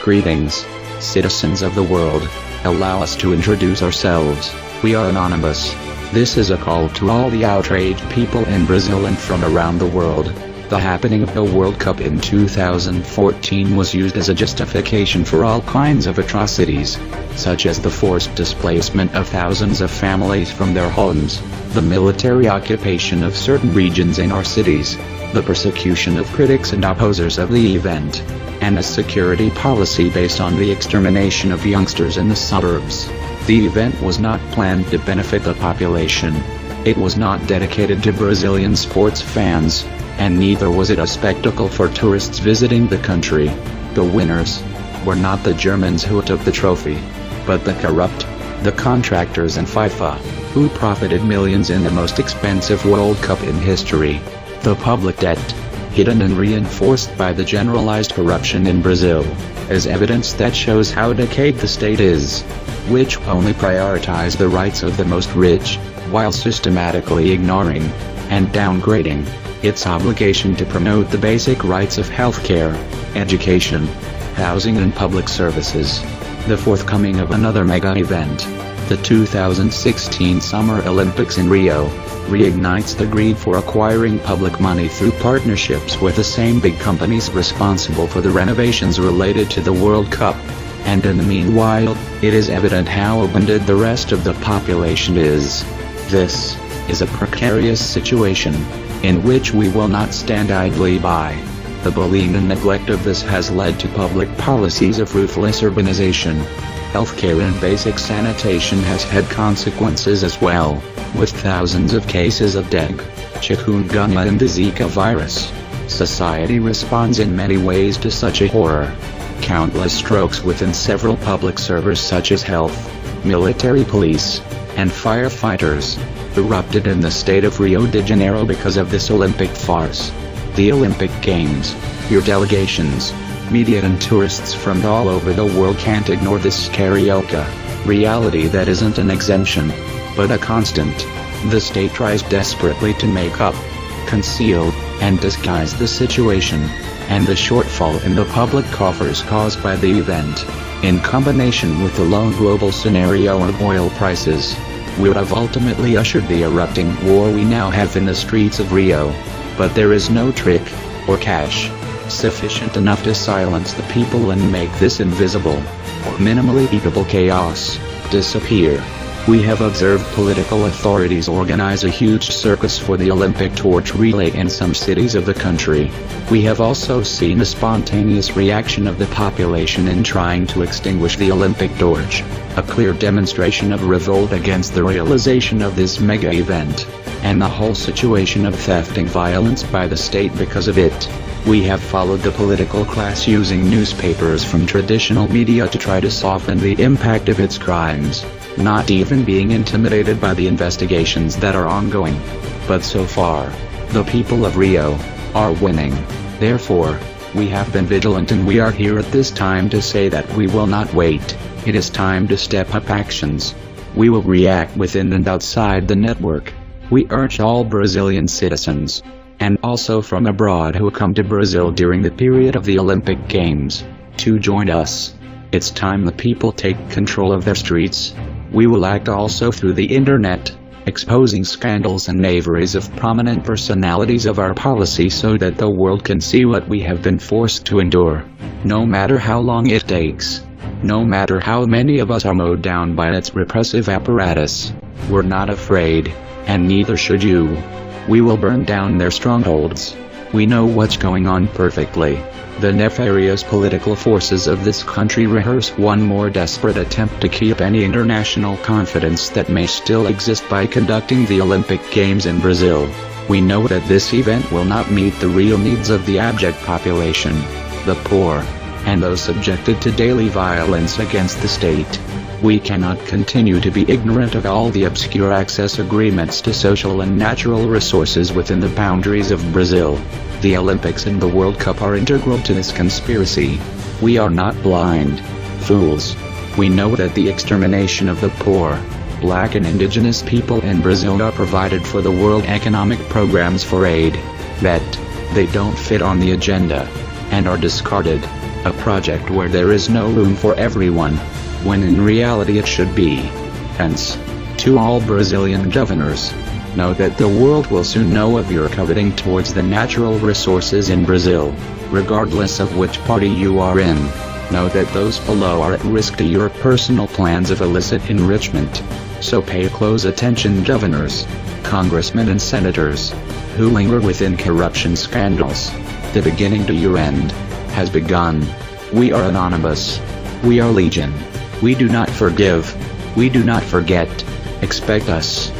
Greetings, citizens of the world. Allow us to introduce ourselves. We are anonymous. This is a call to all the outraged people in Brazil and from around the world. The happening of the World Cup in 2014 was used as a justification for all kinds of atrocities, such as the forced displacement of thousands of families from their homes, the military occupation of certain regions in our cities, the persecution of critics and opposers of the event, and a security policy based on the extermination of youngsters in the suburbs. The event was not planned to benefit the population. It was not dedicated to Brazilian sports fans, and neither was it a spectacle for tourists visiting the country. The winners were not the Germans who took the trophy, but the corrupt, the contractors and FIFA, who profited millions in the most expensive World Cup in history. The public debt, hidden and reinforced by the generalized corruption in Brazil, is evidence that shows how decayed the state is, which only prioritize the rights of the most rich, while systematically ignoring and downgrading its obligation to promote the basic rights of healthcare, education, housing and public services. The forthcoming of another mega event, the 2016 Summer Olympics in Rio, reignites the greed for acquiring public money through partnerships with the same big companies responsible for the renovations related to the World Cup. And in the meanwhile, it is evident how abandoned the rest of the population is. This is a precarious situation, in which we will not stand idly by. The bullying and neglect of this has led to public policies of ruthless urbanization. Healthcare and basic sanitation has had consequences as well, with thousands of cases of dengue, chikungunya and the Zika virus. Society responds in many ways to such a horror. Countless strokes within several public servers such as health, military police, and firefighters erupted in the state of Rio de Janeiro because of this Olympic farce. The Olympic Games, your delegations, media and tourists from all over the world can't ignore this carioca reality that isn't an exemption, but a constant. The state tries desperately to make up, conceal, and disguise the situation, and the shortfall in the public coffers caused by the event, in combination with the low global scenario of oil prices, would have ultimately ushered the erupting war we now have in the streets of Rio. But there is no trick, or cash, sufficient enough to silence the people and make this invisible, or minimally eatable chaos disappear. We have observed political authorities organize a huge circus for the Olympic torch relay in some cities of the country. We have also seen a spontaneous reaction of the population in trying to extinguish the Olympic torch, a clear demonstration of revolt against the realization of this mega event, and the whole situation of theft and violence by the state because of it. We have followed the political class using newspapers from traditional media to try to soften the impact of its crimes, not even being intimidated by the investigations that are ongoing. But so far, the people of Rio are winning. Therefore, we have been vigilant and we are here at this time to say that we will not wait. It is time to step up actions. We will react within and outside the network. We urge all Brazilian citizens, and also from abroad who come to Brazil during the period of the Olympic Games, to join us. It's time the people take control of their streets. We will act also through the internet, exposing scandals and knaveries of prominent personalities of our policy so that the world can see what we have been forced to endure. No matter how long it takes, no matter how many of us are mowed down by its repressive apparatus, we're not afraid, and neither should you. We will burn down their strongholds. We know what's going on perfectly. The nefarious political forces of this country rehearse one more desperate attempt to keep any international confidence that may still exist by conducting the Olympic Games in Brazil. We know that this event will not meet the real needs of the abject population, the poor, and those subjected to daily violence against the state. We cannot continue to be ignorant of all the obscure access agreements to social and natural resources within the boundaries of Brazil. The Olympics and the World Cup are integral to this conspiracy. We are not blind fools. We know that the extermination of the poor, black and indigenous people in Brazil are provided for the World Economic Programs for aid, that they don't fit on the agenda, and are discarded. A project where there is no room for everyone, when in reality it should be. Hence, to all Brazilian governors, know that the world will soon know of your coveting towards the natural resources in Brazil, regardless of which party you are in. Know that those below are at risk to your personal plans of illicit enrichment. So pay close attention, governors, congressmen and senators, who linger within corruption scandals. The beginning to your end has begun. We are anonymous. We are legion. We do not forgive. We do not forget. Expect us.